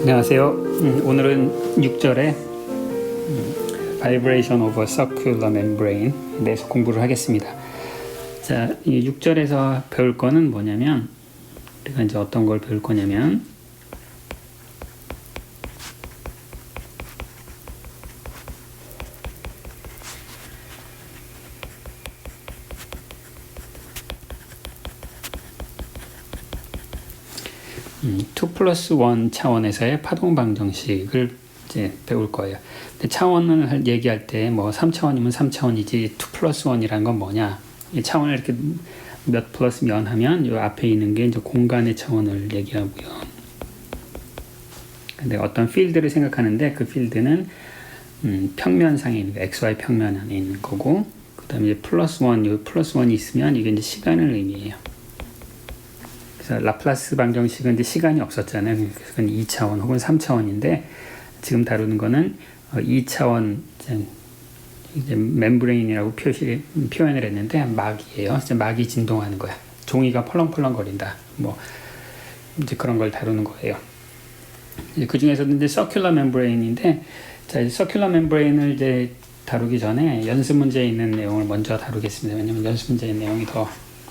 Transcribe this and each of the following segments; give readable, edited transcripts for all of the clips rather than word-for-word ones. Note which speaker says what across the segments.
Speaker 1: 안녕하세요. 오늘은 6절에 Vibration of a Circular Membrane에 대해서 공부를 하겠습니다. 자, 이 6절에서 배울 거는 뭐냐면, 우리가 이제 어떤 걸 배울 거냐면, (2 플러스 1) 차원에서의 파동 방정식을 이제 배울 거예요. 근데 차원을 얘기할 때 뭐 3차원이면 3차원이지 2 플러스 1이란 건 뭐냐? 이 차원을 이렇게 몇 플러스 몇 하면 이 앞에 있는 게 이제 공간의 차원을 얘기하고요. 근데 어떤 필드를 생각하는데 그 필드는 평면상에 있는 거, XY 평면 안에 있는 거고, 그 다음에 이제 플러스 1, 이 플러스 1이 있으면 이게 이제 시간을 의미해요. 그래서 라플라스 방정식은 이제 시간이 없었잖아요. 그래서 2차원 혹은 3차원인데 지금 다루는 거는 2차원 이제 멤브레인이라고 표현을 했는데 막이에요. 이제 막이 진동하는 거야. 종이가 펄렁펄렁 거린다. 뭐 이제 그런 걸 다루는 거예요. 그 중에서도 이제 서큘러 멤브레인인데, 자, 서큘러 멤브레인을 이제 다루기 전에 연습 문제에 있는 내용을 먼저 다루겠습니다. 왜냐면 연습 문제의 내용이 더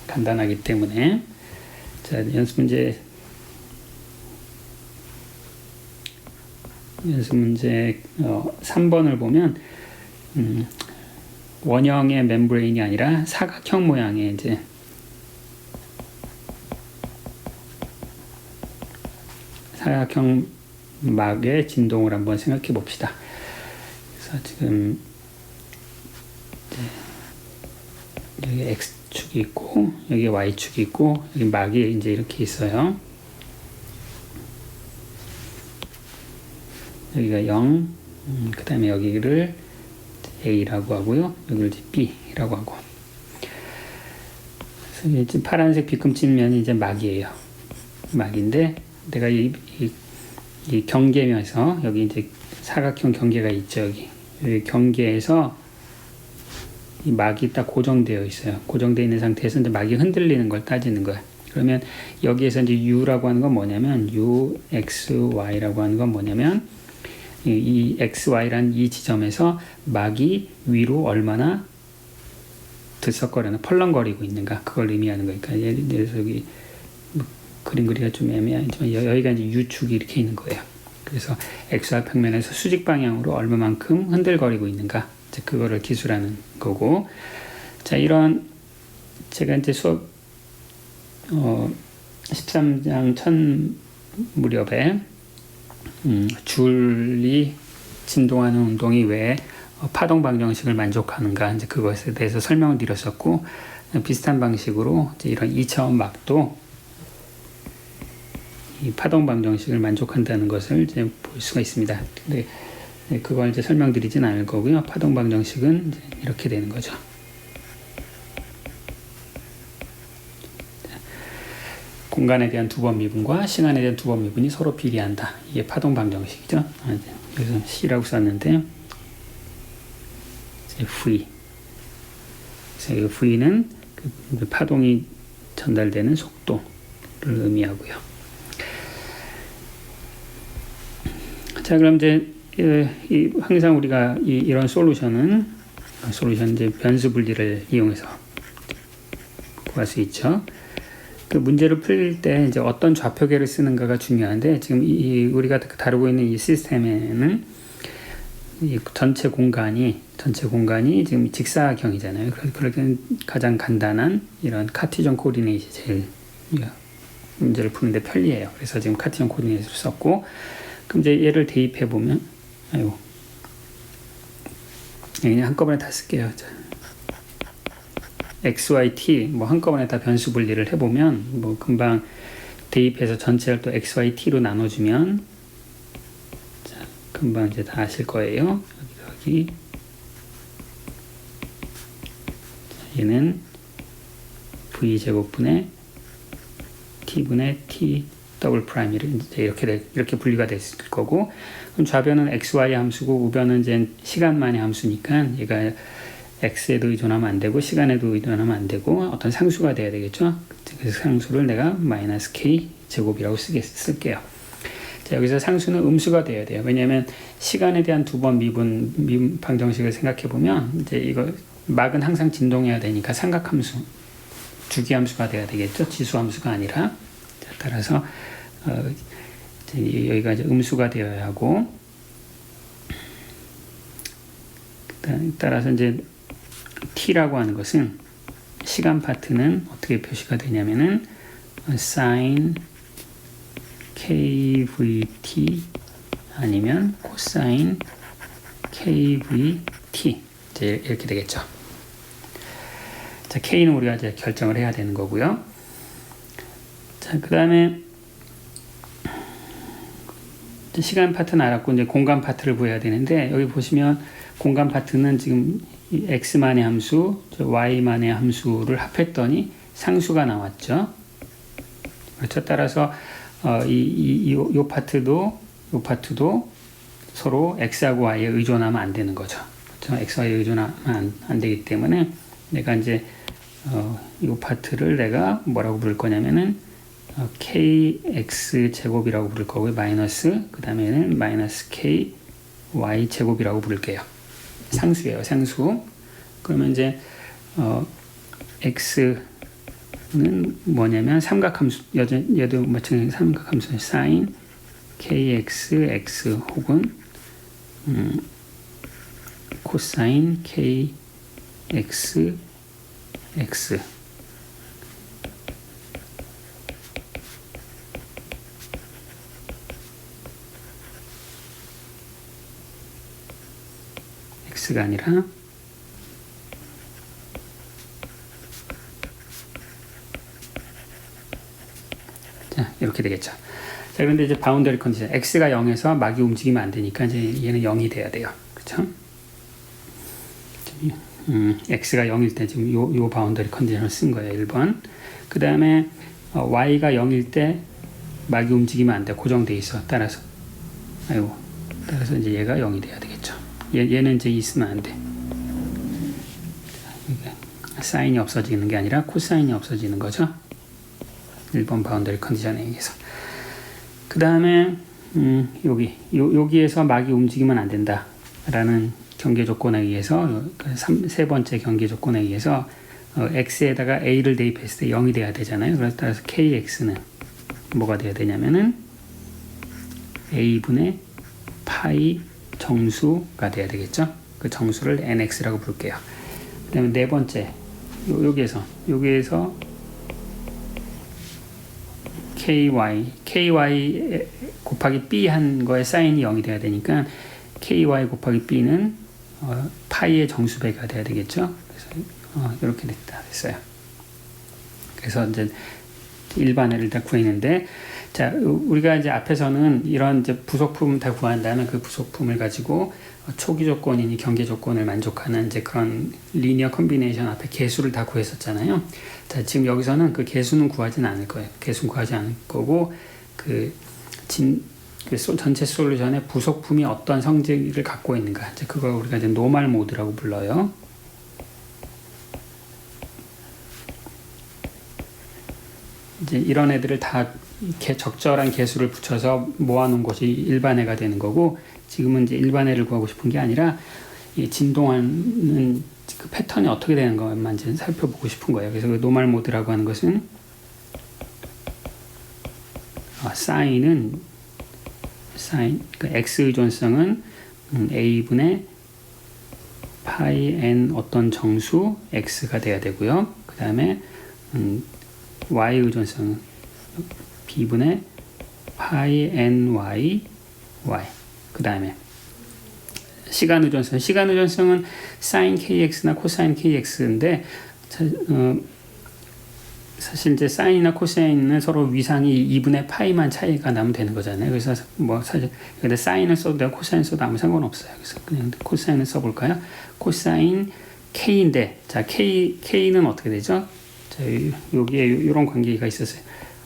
Speaker 1: 간단하기 때문에. 자, 연습 문제 3번을 보면 원형의 멤브레인이 아니라 사각형 모양의 이제 사각형 막의 진동을 한번 생각해 봅시다. 그래서 지금 여기 X축이 있고 여기 Y축이 있고 여기 막이 이제 이렇게 있어요. 여기가 0, 그 다음에 여기를 A라고 하고요. 여기를 이제 B라고 하고. 그래서 이제 파란색 비금집 면이 이제 막이에요. 막인데 내가 이 경계면에서 여기 이제 사각형 경계가 있죠. 여기 경계에서 이 막이 딱 고정되어 있어요. 고정되어 있는 상태에서 이제 막이 흔들리는 걸 따지는 거야. 그러면 여기에서 이제 U라고 하는 건 뭐냐면 U, X, Y라고 하는 건 뭐냐면 이 XY란 이 지점에서 막이 위로 얼마나 들썩거리나 펄렁거리고 있는가, 그걸 의미하는 거니까. 예를 들어서 여기 뭐 그림 그리기가 좀 애매하지만 여기가 이제 U축이 이렇게 있는 거예요. 그래서 XY 평면에서 수직 방향으로 얼마만큼 흔들거리고 있는가, 이제 그거를 기술하는 거고. 자, 이런 제가 이제 수업 13장 첫 무렵에 줄이 진동하는 운동이 왜 파동 방정식을 만족하는가, 이제 그것에 대해서 설명을 드렸었고, 비슷한 방식으로 이제 이런 2차원 막도 이 파동 방정식을 만족한다는 것을 이제 볼 수가 있습니다. 근데 그걸 이제 설명드리진 않을 거고요. 파동 방정식은 이제 이렇게 되는 거죠. 공간에 대한 두 번 미분과 시간에 대한 두 번 미분이 서로 비례한다. 이게 파동 방정식이죠. 그래서 C라고 썼는데 V. 그래서 V는 그 파동이 전달되는 속도를 의미하고요. 자, 그럼 이제 항상 우리가 이런 솔루션 이제 변수 분리를 이용해서 구할 수 있죠. 그 문제를 풀 때 이제 어떤 좌표계를 쓰는가가 중요한데, 지금 우리가 다루고 있는 이 시스템에는 이 전체 공간이 지금 직사각형이잖아요. 그렇게 가장 간단한 이런 카티전 코디네이트이 제일 문제를 푸는데 편리해요. 그래서 지금 카티전 코디네이트를 썼고, 그럼 이제 얘를 대입해 보면, 그냥 한꺼번에 다 쓸게요. 자, X, Y, T 뭐 한꺼번에 다 변수 분리를 해보면 뭐 금방 대입해서 전체를 또 X, Y, T로 나눠주면, 자, 금방 이제 다 아실 거예요. 여기 자, 얘는 V 제곱분의 T분의 T 더블 프라임 이렇게 분리가 됐을 거고, 그럼 좌변은 XY 함수고 우변은 이제 시간만의 함수니까 얘가 x에도 의존하면 안 되고 시간에도 의존하면 안 되고 어떤 상수가 돼야 되겠죠. 그래서 상수를 내가 마이너스 k 제곱이라고 쓸게요. 자, 여기서 상수는 음수가 되어야 돼요. 왜냐하면 시간에 대한 두 번 미분 방정식을 생각해 보면 이제 이거 막은 항상 진동해야 되니까 삼각함수, 주기함수가 돼야 되겠죠. 지수함수가 아니라. 자, 따라서 여기가 이제 음수가 되어야 하고, 따라서 이제 t라고 하는 것은 시간 파트는 어떻게 표시가 되냐면은 sin kvt 아니면 코사인 kvt 이제 이렇게 되겠죠. 자, k는 우리가 이제 결정을 해야 되는 거고요. 자, 그 다음에 시간 파트는 알았고 이제 공간 파트를 구해야 되는데, 여기 보시면 공간 파트는 지금 x만의 함수, y만의 함수를 합했더니 상수가 나왔죠. 그렇죠. 따라서 이 파트도 서로 x하고 y에 의존하면 안 되는 거죠. 그렇죠. xy에 의존하면 안 되기 때문에 내가 이제 이 파트를 내가 뭐라고 부를 거냐면은 kx 제곱이라고 부를 거고요. 마이너스 그 다음에는 마이너스 k y 제곱이라고 부를게요. 상수예요, 상수. 그러면 이제 x는 뭐냐면 삼각함수, 얘도 마찬가지 삼각함수 sin kx x 혹은 코사인 kx x x가 아니라 자, 이렇게 되겠죠. 자, 그런데 이제 바운더리 컨디션 x가 0에서 막이 움직이면 안 되니까 이제 얘는 0이 돼야 돼요. 그렇죠? x가 0일 때 지금 요 바운더리 컨디션을 쓴 거예요. 1번. 그 다음에 y가 0일 때 막이 움직이면 안 돼. 고정돼 있어. 따라서 이제 얘가 0이 돼야 되겠죠. 얘는 이제 있으면 안 돼. 사인이 없어지는 게 아니라 코사인이 없어지는 거죠. 1번 바운더리 컨디션에 의해서. 그 다음에 여기에서 막이 움직이면 안 된다 라는 경계 조건에 의해서, 세 번째 경계 조건에 의해서 x에다가 a를 대입했을 때 0이 돼야 되잖아요. 그래서 따라서 kx는 뭐가 돼야 되냐면은 a분의 파이 정수가 돼야 되겠죠. 그 정수를 nx라고 부를게요. 그 다음에 네 번째, 여기에서 ky 곱하기 b 한 거에 사인이 0이 돼야 되니까 ky 곱하기 b는 파이의 정수배가 돼야 되겠죠. 그래서 이렇게 됐어요. 그래서 이제 일반회를 다 구했는데, 자, 우리가 이제 앞에서는 이런 이제 부속품 다 구한 다음에 그 부속품을 가지고 초기 조건이니 경계 조건을 만족하는 이제 그런 리니어 컨비네이션 앞에 개수를 다 구했었잖아요. 자, 지금 여기서는 그 개수는 구하진 않을 거예요. 개수는 구하지 않을 거고, 전체 솔루션의 부속품이 어떤 성질을 갖고 있는가, 이제 그걸 우리가 이제 노멀 모드라고 불러요. 이제 이런 애들을 다 적절한 개수를 붙여서 모아놓은 것이 일반회가 되는 거고, 지금은 이제 일반회를 구하고 싶은 게 아니라 이 진동하는 그 패턴이 어떻게 되는 것만 이제 살펴보고 싶은 거예요. 그래서 그 노멀 모드라고 하는 것은 그 x 의존성은 a분의 파이 n 어떤 정수 x가 돼야 되고요. 그 다음에 y 의존성은 b분의 파이 ny y. 그 다음에 시간 의존성은 sin kx나 코사인 kx인데, 사실 이제 사인이나 코사인은 서로 위상이 2분의 파이만 차이가 나면 되는 거잖아요. 그래서 뭐 사실 근데 사인을 써도 되고 코사인 써도 아무 상관없어요. 그래서 그냥 코사인을 써볼까요? 코사인 k인데, 자, k는 어떻게 되죠? 자, 여기에 이런 관계가 있었어요.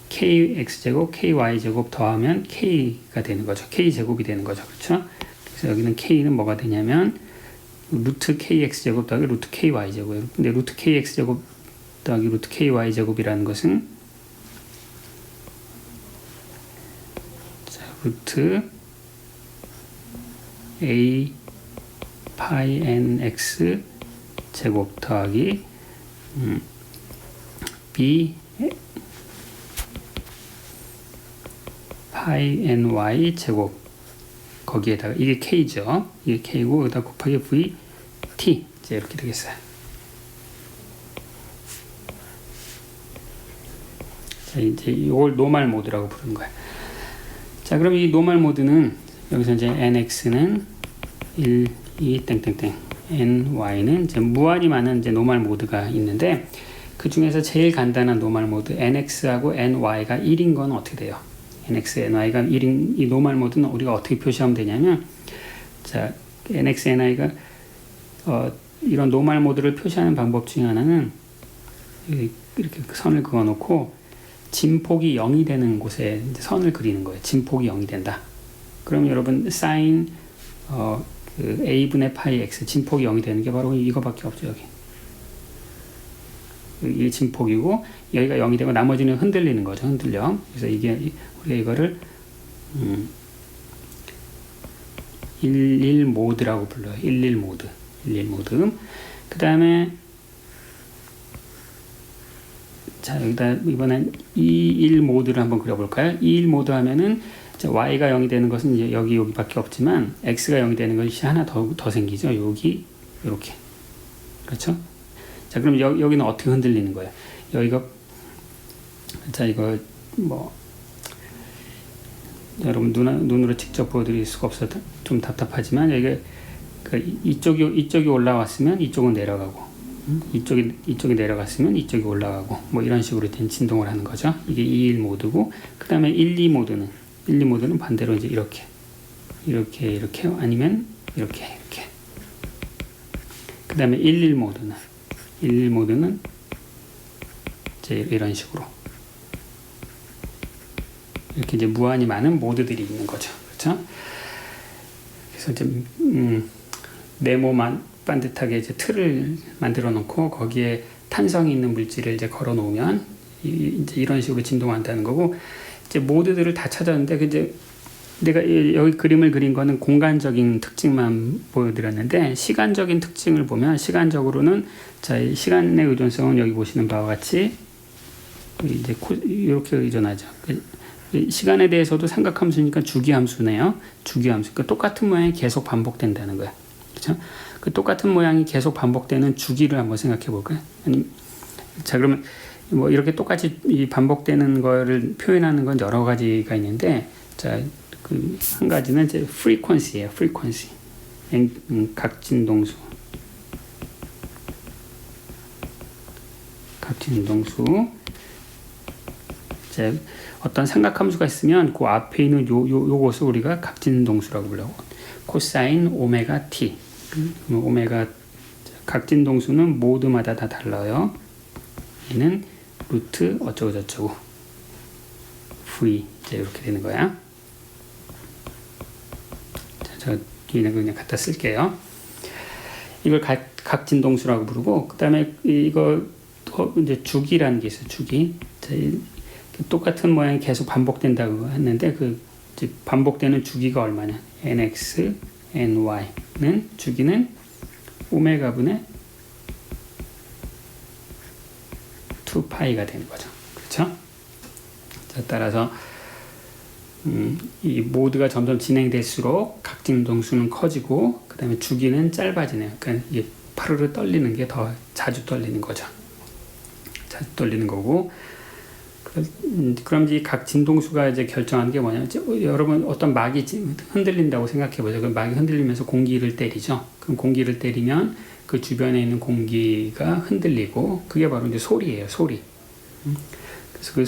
Speaker 1: kx제곱, ky제곱 더하면 k가 되는 거죠. k제곱이 되는 거죠. 그렇죠? 그래서 여기는 k는 뭐가 되냐면 루트 kx제곱 더하기 루트 ky제곱이에요. 근데 루트 kx제곱 더하기 루트 ky제곱이라는 것은, 자, 루트 a 파이 nx 제곱 더하기 b 파이 ny 제곱 거기에다가 이게 k죠. 이게 k고 여기다 곱하기 v t 이제 이렇게 되겠어요. 자, 이제 이걸 노멀 모드라고 부르는 거예요. 자, 그럼 이 노멀 모드는 여기서 이제 nx는 1, 2, 땡땡땡, ny는 이제 무한히 많은 이제 노멀 모드가 있는데 그 중에서 제일 간단한 노멀 모드 nx하고 ny가 1인 건 어떻게 돼요? nx, ny가 1인 이 노멀 모드는 우리가 어떻게 표시하면 되냐면, 자, nx, ny가 이런 노멀 모드를 표시하는 방법 중에 하나는 이렇게 선을 그어놓고 진폭이 0이 되는 곳에 이제 선을 그리는 거예요. 진폭이 0이 된다. 그럼 여러분 sin 그 a분의 파이 x 진폭이 0이 되는 게 바로 이거밖에 없죠. 여기 이 진폭이고 여기가 0이 되고 나머지는 흔들리는 거죠. 흔들려. 그래서 이게 우리가 이거를 11 모드라고 불러요. 11 모드. 11 모드. 그 다음에 자, 여기다 이번엔 21 모드를 한번 그려볼까요? 21 모드 하면은 y가 0이 되는 것은 이제 여기밖에 없지만 x가 0이 되는 것이 하나 더 생기죠. 여기 이렇게. 그렇죠? 자, 그럼 여기는 어떻게 흔들리는 거예요? 여기가 자, 이거 뭐 여러분 눈으로 직접 보여드릴 수가 없어서 좀 답답하지만 여기가 이쪽이 올라왔으면 이쪽은 내려가고 이쪽이 내려갔으면 이쪽이 올라가고 뭐 이런 식으로 된 진동을 하는 거죠. 이게 21 모드고 그 다음에 12 모드는 반대로 이제 이렇게 아니면 이렇게 그 다음에 11 모드는 이제 이런 식으로 이렇게 이제 무한히 많은 모드들이 있는 거죠. 그렇죠? 그래서 이제 네모만 반듯하게 이제 틀을 만들어 놓고 거기에 탄성이 있는 물질을 이제 걸어 놓으면 이제 이런 식으로 진동한다는 거고, 이제 모드들을 다 찾았는데 이제 내가 여기 그림을 그린 거는 공간적인 특징만 보여드렸는데 시간적인 특징을 보면 시간적으로는 자, 시간의 의존성은 여기 보시는 바와 같이 이제 이렇게 의존하죠. 시간에 대해서도 삼각함수니까 주기함수네요. 주기함수. 그러니까 똑같은 모양이 계속 반복된다는 거야. 그렇죠? 그 똑같은 모양이 계속 반복되는 주기를 한번 생각해 볼까요? 자, 그러면 뭐 이렇게 똑같이 이 반복되는 거를 표현하는 건 여러 가지가 있는데, 자, 그 한 가지는 이제 frequency예요. frequency. 각진동수. 자, 어떤 삼각함수가 있으면 그 앞에 있는 요것을 우리가 각진동수라고 불러요. 코사인 오메가 t. 오메가 각진동수는 모드마다 다 달라요. 얘는 루트 어쩌고 저쩌고 v 이제 이렇게 되는 거야. 자, 저 뒤에는 그냥 갖다 쓸게요. 이걸 각진동수라고 부르고, 그 다음에 이거 이제 주기라는 게 있어요. 주기. 자, 똑같은 모양이 계속 반복된다고 했는데 그 반복되는 주기가 얼마냐? nx, ny는 주기는 오메가분의 2파이가 되는 거죠. 그렇죠? 자, 따라서 이 모드가 점점 진행될수록 각진동수는 커지고 그 다음에 주기는 짧아지네요. 그러니까 이게 파르르 떨리는 게 더 자주 떨리는 거죠. 자주 떨리는 거고, 그럼 이 각 진동수가 이제 결정하는 게 뭐냐면, 여러분 어떤 막이 흔들린다고 생각해 보죠. 그 막이 흔들리면서 공기를 때리죠. 그럼 공기를 때리면 그 주변에 있는 공기가 흔들리고 그게 바로 이제 소리예요. 소리. 그래서 그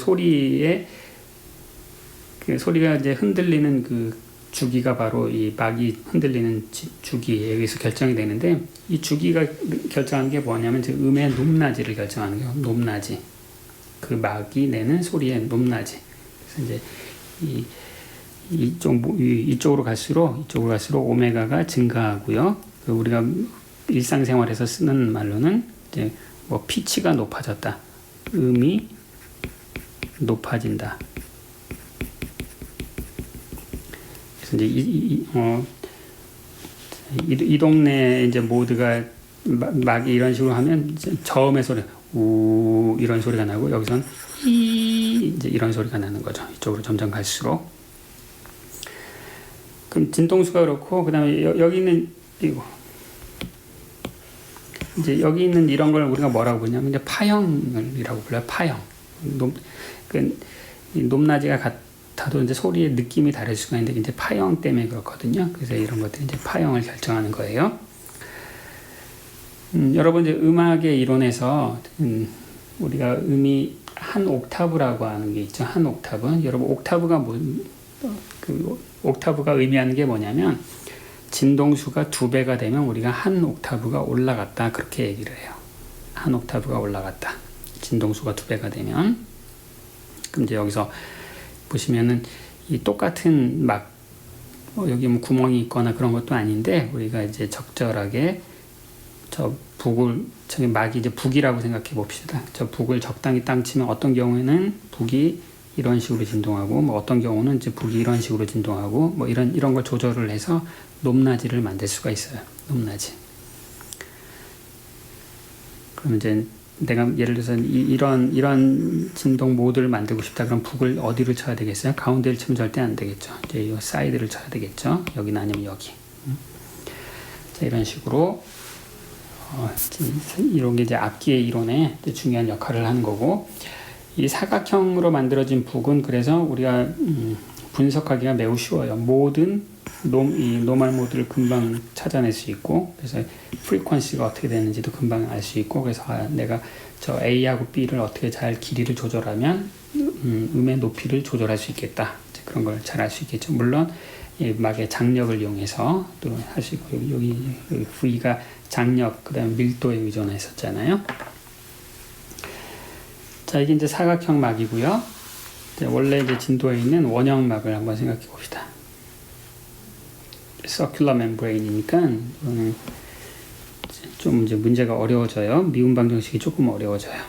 Speaker 1: 소리가 이제 흔들리는 그 주기가 바로 이 막이 흔들리는 주기에 의해서 결정이 되는데, 이 주기가 결정하는 게 뭐냐면 이제 음의 높낮이를 결정하는 거예요. 높낮이. 그 막이 내는 소리의 높낮이. 그래서 이제 이쪽으로 갈수록 오메가가 증가하고요. 그 우리가 일상생활에서 쓰는 말로는 이제 뭐 피치가 높아졌다, 음이 높아진다, 그래서 이제 이 동네 이제 모드가 막이 이런 식으로 하면 저음의 소리 우 이런 소리가 나고 여기선 이제 이런 소리가 나는 거죠. 이쪽으로 점점 갈수록. 그럼 진동수가 그렇고 그다음에 여기 있는 이거 이제 여기 있는 이런 걸 우리가 뭐라고 부르냐면 이제 파형이라고 불러요. 파형. 높낮이가 같아도 이제 소리의 느낌이 다를 수가 있는데 이제 파형 때문에 그렇거든요. 그래서 이런 것들이 이제 파형을 결정하는 거예요. 여러분 이제 음악의 이론에서 우리가 음이 한 옥타브라고 하는 게 있죠. 한 옥타브. 여러분 옥타브가 옥타브가 의미하는 게 뭐냐면 진동수가 2배가 되면 우리가 한 옥타브가 올라갔다 그렇게 얘기를 해요. 한 옥타브가 올라갔다. 진동수가 2배가 되면. 그럼 이제 여기서 보시면은 이 똑같은 막 여기 뭐 구멍이 있거나 그런 것도 아닌데 우리가 이제 적절하게 저 북을 저기 막이 이제 북이라고 생각해 봅시다. 저 북을 적당히 땅 치면 어떤 경우에는 북이 이런 식으로 진동하고 뭐 어떤 경우는 이제 북이 이런 식으로 진동하고 뭐 이런 걸 조절을 해서 높낮이를 만들 수가 있어요. 높낮이. 그럼 이제 내가 예를 들어서 이런 진동 모드를 만들고 싶다. 그럼 북을 어디를 쳐야 되겠어요? 가운데를 치면 절대 안 되겠죠. 이제 이 사이드를 쳐야 되겠죠. 여기는 아니면 여기. 자, 이런 식으로 이런 게 이제 악기의 이론에 중요한 역할을 하는 거고, 이 사각형으로 만들어진 북은 그래서 우리가 분석하기가 매우 쉬워요. 모든 노멀 모드를 금방 찾아낼 수 있고, 그래서 프리퀀시가 어떻게 되는지도 금방 알 수 있고, 그래서 내가 저 A하고 B를 어떻게 잘 길이를 조절하면 음의 높이를 조절할 수 있겠다. 그런 걸 잘 알 수 있겠죠. 물론 막의 장력을 이용해서 또 할 수 있고, 여기 V가 장력, 그 다음에 밀도에 의존했었잖아요. 자, 이게 이제 사각형 막이고요. 원래 이제 진도에 있는 원형 막을 한번 생각해 봅시다. 서큘러 멤브레인이니까 이거는 좀 이제 문제가 어려워져요. 미분 방정식이 조금 어려워져요.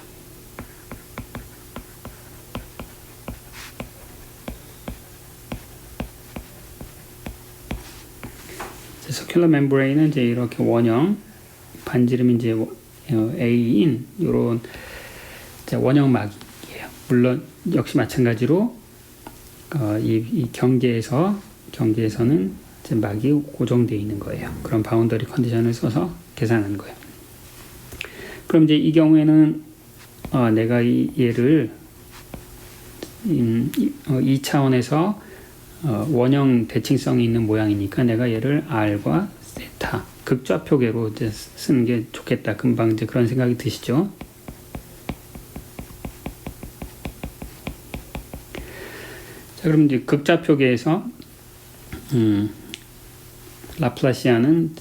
Speaker 1: 서큘러 멤브레인은 이제 이렇게 원형 반지름이 이제 A인 이런 원형 막이에요. 물론 역시 마찬가지로 이 경계에서는 이제 막이 고정되어 있는 거예요. 그런 바운더리 컨디션을 써서 계산하는 거예요. 그럼 이제 이 경우에는 내가 얘를 2차원에서 원형 대칭성이 있는 모양이니까 내가 얘를 R과 세타 극좌표계로 이제 쓰는 게 좋겠다. 금방 이제 그런 생각이 드시죠? 자, 그럼 이제 극좌표계에서 라플라시아는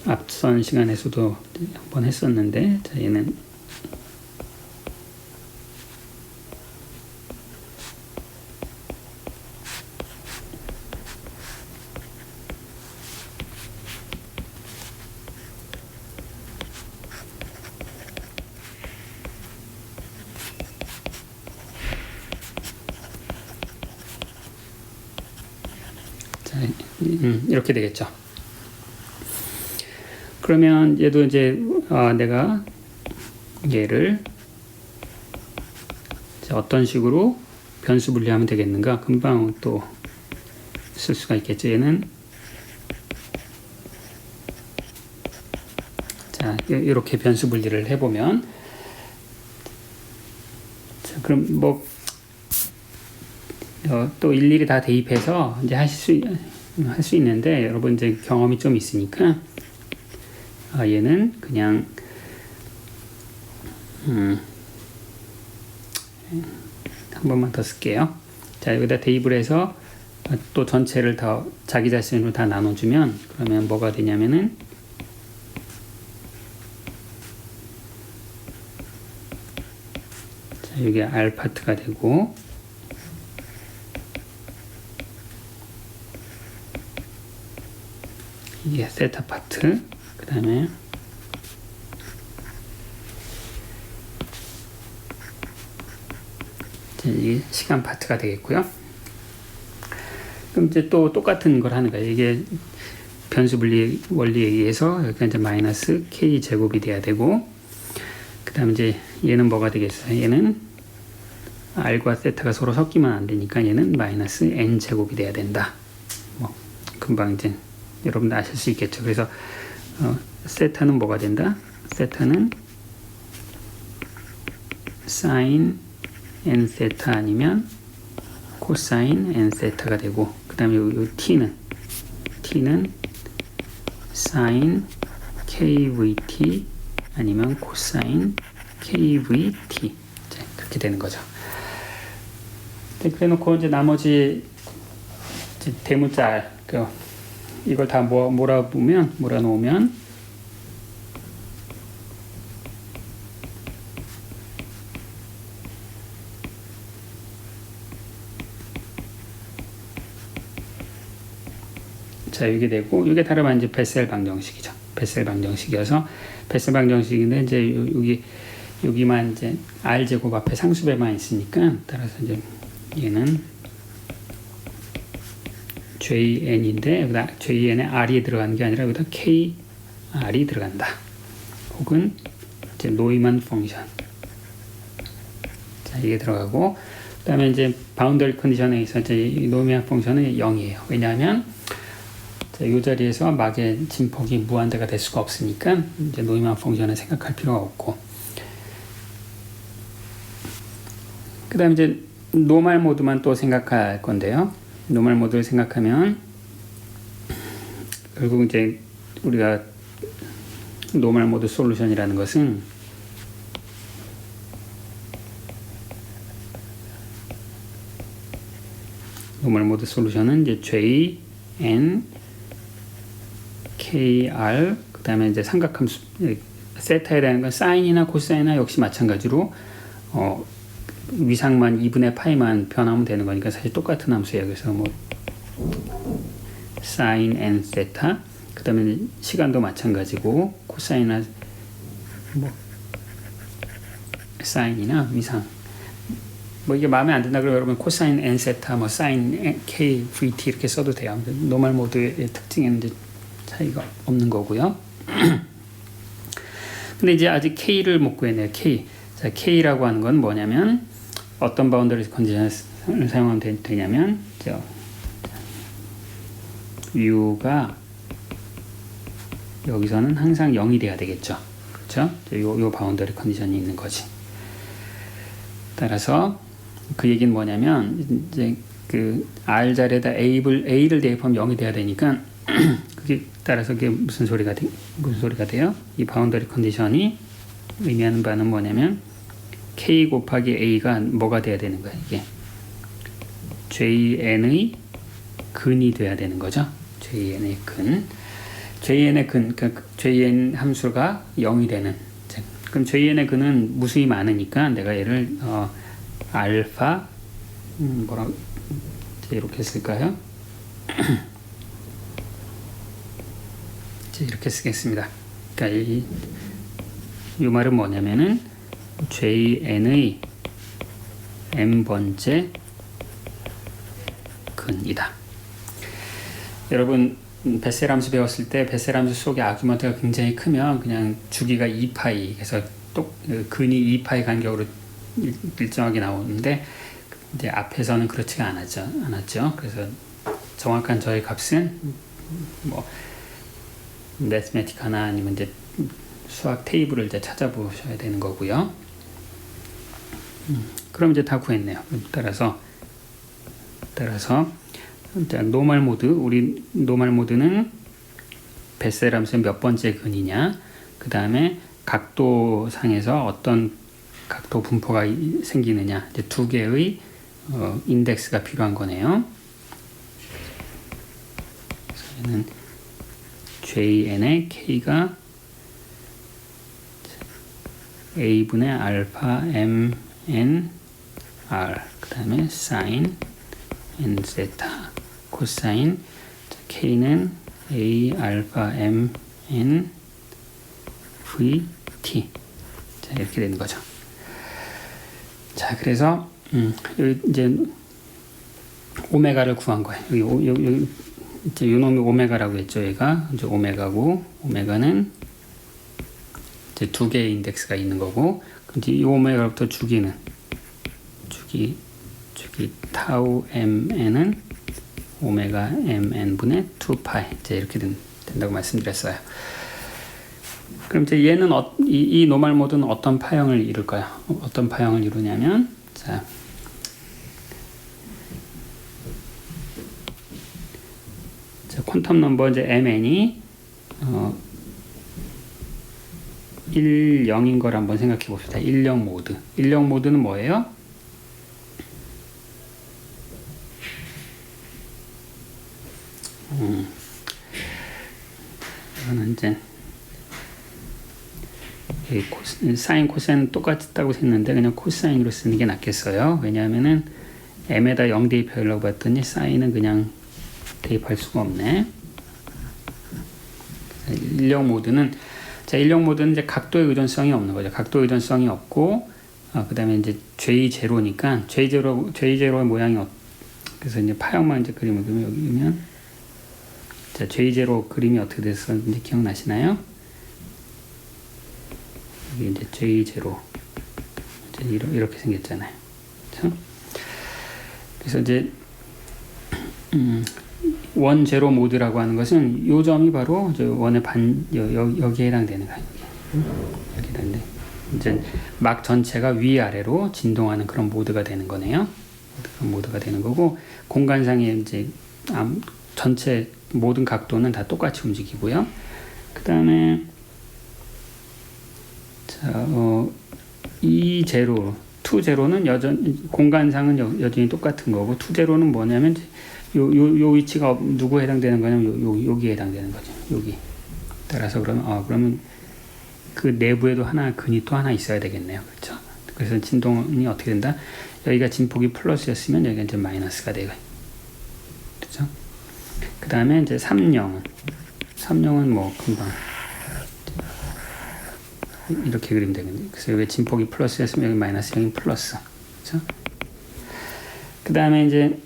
Speaker 1: 앞선 시간에서도 한번 했었는데, 자, 얘는 이렇게 되겠죠. 그러면 얘도 이제 내가 얘를 어떤 식으로 변수 분리하면 되겠는가? 금방 또 쓸 수가 있겠죠. 얘는 자, 이렇게 변수 분리를 해보면, 자, 그럼 뭐 또 일일이 다 대입해서 이제 할 수 있는데, 여러분 이제 경험이 좀 있으니까 얘는 그냥 한 번만 더 쓸게요. 자, 여기다 대입을 해서 또 전체를 더 자기 자신으로 다 나눠주면, 그러면 뭐가 되냐면은 자, 여기 R 파트가 되고, 이게 세타 파트, 그 다음에 이게 시간 파트가 되겠고요. 그럼 이제 또 똑같은 걸 하는 거예요. 이게 변수 분리 원리에 의해서 여기가 이제 마이너스 k 제곱이 돼야 되고, 그 다음에 이제 얘는 뭐가 되겠어요? 얘는 r과 세타가 서로 섞이면 안 되니까 얘는 마이너스 n 제곱이 돼야 된다. 뭐 금방 이제 여러분들 아실 수 있겠죠. 그래서 세타는 뭐가 된다? 세타는 sin n 세타 아니면 코사인 n 세타가 되고, 그 다음에 요 t는 sin kvt 아니면 코사인 kvt. 그렇게 되는 거죠. 그래 놓고 이제 나머지 이제 대문자 이걸 다 몰아놓으면 자, 이게 되고, 이게 다른 이제 베셀 방정식이죠. 베셀 방정식이어서, 베셀 방정식인데, 이제 여기만 이제 r 제곱 앞에 상수배만 있으니까, 따라서 이제 얘는 JN인데, 여기다 JN에 R이 들어가는 게 아니라 여기다 KR이 들어간다. 혹은 이제 노이만 펑션. 자, 이게 들어가고, 그 다음에 이제 바운더리 컨디션에 있어서 이제 노이만 펑션은 0이에요. 왜냐하면 자, 이 자리에서 막의 진폭이 무한대가 될 수가 없으니까 이제 노이만 펑션을 생각할 필요가 없고, 그 다음에 이제 노멀 모드만 또 생각할 건데요. 노멀 모드를 생각하면 결국 이제 우리가 노멀 모드 솔루션이라는 것은 노멀 모드 솔루션은 이제 JN KR, 그 다음에 이제 삼각함수 세타에 대한 건 사인이나 코사인이나 역시 마찬가지로 위상만 2분의 파이만 변하면 되는 거니까 사실 똑같은 함수예요. 그래서 뭐 사인 n 세타, 그 다음에 시간도 마찬가지고 코사인이나 뭐 사인이나 위상, 뭐 이게 마음에 안 든다 그러면 여러분 코사인 n 세타, 뭐 사인 k vt 이렇게 써도 돼요. 노멀 모드의 특징에는 이제 차이가 없는 거고요. 근데 이제 아직 K를 못 구했네요. K. 자, K라고 하는 건 뭐냐면 어떤 바운더리 컨디션을 사용하면 되냐면 U가 여기서는 항상 0이 돼야 되겠죠. 그렇죠? 요 바운더리 컨디션이 있는 거지. 따라서 그 얘기는 뭐냐면 이제 그 R 자리에다 A를 대입하면 0이 돼야 되니까 그게 따라서 그게 무슨 소리가 돼요? 이 바운더리 컨디션이 의미하는 바는 뭐냐면 K 곱하기 A가 뭐가 돼야 되는 거야? 이게 JN의 근이 돼야 되는 거죠. JN의 근. 그러니까 JN 함수가 0이 되는. 그럼 JN의 근은 무수히 많으니까 내가 얘를 알파 뭐라고 이렇게 쓸까요? 이렇게 쓰겠습니다. 그러니까 이 말은 뭐냐면은 JN의 n번째 근이다. 여러분 베셀 함수 배웠을 때 베셀 함수 속의 아규먼트가 굉장히 크면 그냥 주기가 2파이, 그래서 또 근이 2파이 간격으로 일정하게 나오는데 이제 앞에서는 그렇지가 않았죠. 그래서 정확한 저의 값은 뭐 매스매티카나 아니면 이제 수학 테이블을 이제 찾아보셔야 되는 거고요. 그럼 이제 다 구했네요. 따라서 노멀 모드, 우리 노멀 모드는 베셀 함수의 몇 번째 근이냐, 그 다음에 각도상에서 어떤 각도 분포가 생기느냐, 이제 두 개의 인덱스가 필요한 거네요. 그래서 얘는 JN의 K가 A분의 알파 MN R, 그 다음에 sin N 세타, 코사인 K는 A 알파 MN VT. 자, 이렇게 되는 거죠. 자, 그래서 여기 이제 오메가를 구한 거예요. 여기 이제 요놈이 오메가라고 했죠. 얘가 이제 오메가고, 오메가는 이제 두 개의 인덱스가 있는 거고, 이제 이 오메가부터 주기 타우 mn은 오메가 mn 분의 2파이 이제 이렇게 된다고 말씀드렸어요. 그럼 이제 얘는 이 노멀 모드는 어떤 파형을 이룰까요? 어떤 파형을 이루냐면, 자, 퀀텀 넘버 이제 mn이 1, 0인 걸 한번 생각해 봅시다. 1, 0 모드. 1, 0 모드는 뭐예요? 이거는 이제 사인 코사인 똑같다고 했는데 그냥 코사인으로 쓰는 게 낫겠어요. 왜냐하면은 m에다 0 대입하려고 봤더니 사인은 그냥 대입할 수가 없네. 1령 모드는, 자, 1령 모드는 이제 각도의 의존성이 없는 거죠. 각도 의존성이 없고, 그 다음에 이제 J0니까, J0의 모양이, 그래서 이제 파형만 이제 그림을 그리면 여기면, 자, J0 그림이 어떻게 됐었는지 기억나시나요? 여기 이제 J0. 이제 이렇게 생겼잖아요. 그렇죠? 그래서 이제, 원 제로 모드라고 하는 것은 요 점이 바로 원의 여기에 해당되는 거예요. 여기 해당돼. 이제 막 전체가 위아래로 진동하는 그런 모드가 되는 거네요. 그런 모드가 되는 거고, 공간상의 이제 전체 모든 각도는 다 똑같이 움직이고요. 그 다음에 자, 이 제로, 투 제로는 공간상은 여전히 똑같은 거고, 투 제로는 뭐냐면 요 위치가 누구에 해당되는 거냐면 여기에 해당되는 거죠. 여기. 따라서 그러면 그 내부에도 근이 또 하나 있어야 되겠네요. 그렇죠? 그래서 진동이 어떻게 된다? 여기가 진폭이 플러스였으면 여기가 이제 마이너스가 되고. 그렇죠? 그 다음에 이제 3령은 뭐 금방 이렇게 그리면 되겠네요. 그래서 여기 진폭이 플러스였으면 여기 마이너스, 여기 플러스. 그렇죠? 그 다음에 이제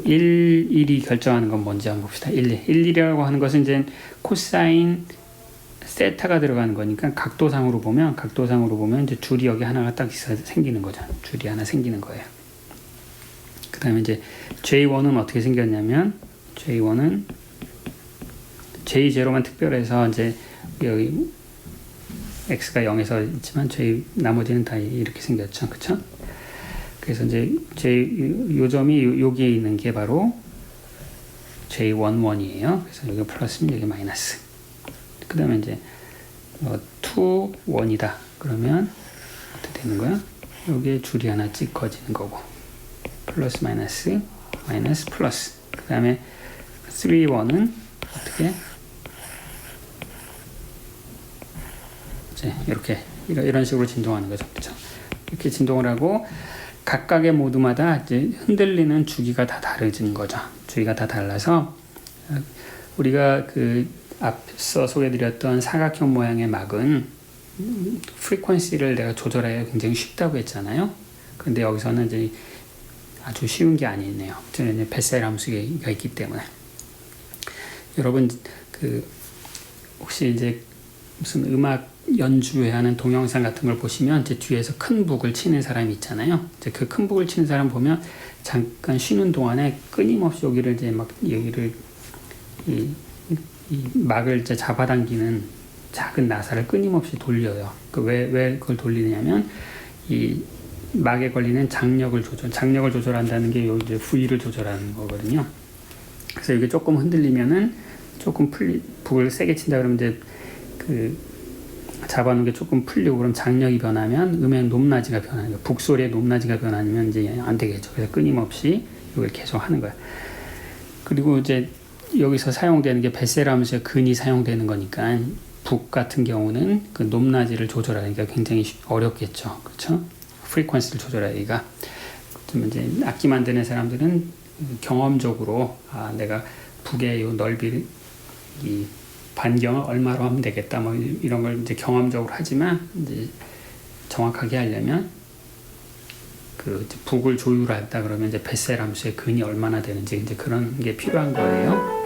Speaker 1: 1이 결정하는 건 뭔지 한번 봅시다. 1이라고 하는 것은 이제 코사인 세타가 들어가는 거니까 각도상으로 보면 이제 줄이 여기 하나가 딱 생기는 거죠. 줄이 하나 생기는 거예요. 그 다음에 이제 J1은 어떻게 생겼냐면, J1은 J0만 특별해서 이제 여기 x가 0에서 있지만 나머지는 다 이렇게 생겼죠. 그쵸? 그래서 이제 요 점이 여기에 있는 게 바로 J11이에요. 그래서 여기 플러스면 여기 마이너스. 그 다음에 이제 2, 1이다. 그러면 어떻게 되는 거야? 여기에 줄이 하나 찍어지는 거고. 플러스 마이너스, 마이너스 플러스. 그 다음에 3, 1은 어떻게? 이렇게 이런 식으로 진동하는 거죠. 그렇죠? 이렇게 진동을 하고 각각의 모드마다 이제 흔들리는 주기가 다 다르진 거죠. 주기가 다 달라서 우리가 그 앞서 소개드렸던 사각형 모양의 막은 프리퀀시를 내가 조절해야 굉장히 쉽다고 했잖아요. 그런데 여기서는 이제 아주 쉬운 게 아니네요. 저는 베셀 함수가 있기 때문에. 여러분 그 혹시 이제 무슨 음악 연주회 하는 동영상 같은 걸 보시면 이제 뒤에서 큰 북을 치는 사람이 있잖아요. 이제 그 큰 북을 치는 사람 보면 잠깐 쉬는 동안에 끊임없이 여기를 이 막을 이제 잡아당기는 작은 나사를 끊임없이 돌려요. 왜 그걸 돌리냐면 이 막에 걸리는 장력을 조절한다는 게 요 이제 V를 조절하는 거거든요. 그래서 이게 조금 흔들리면은 조금 북을 세게 친다 그러면 이제 그 잡아놓은 게 조금 풀리고 그럼 장력이 변하면 음의 높낮이가 변하는 거예요. 북소리의 높낮이가 변하면 이제 안 되겠죠. 그래서 끊임없이 이걸 계속 하는 거예요. 그리고 이제 여기서 사용되는 게 베셀 함수의 근이 사용되는 거니까 북 같은 경우는 그 높낮이를 조절하기가 굉장히 어렵겠죠. 그렇죠? 프리퀀시를 조절하기가. 좀 이제 악기 만드는 사람들은 경험적으로 내가 북의 요 넓이 이 반경을 얼마로 하면 되겠다 뭐 이런 걸 이제 경험적으로 하지만 이제 정확하게 하려면 그 북을 조율한다 그러면 이제 베셀 함수의 근이 얼마나 되는지 이제 그런 게 필요한 거예요.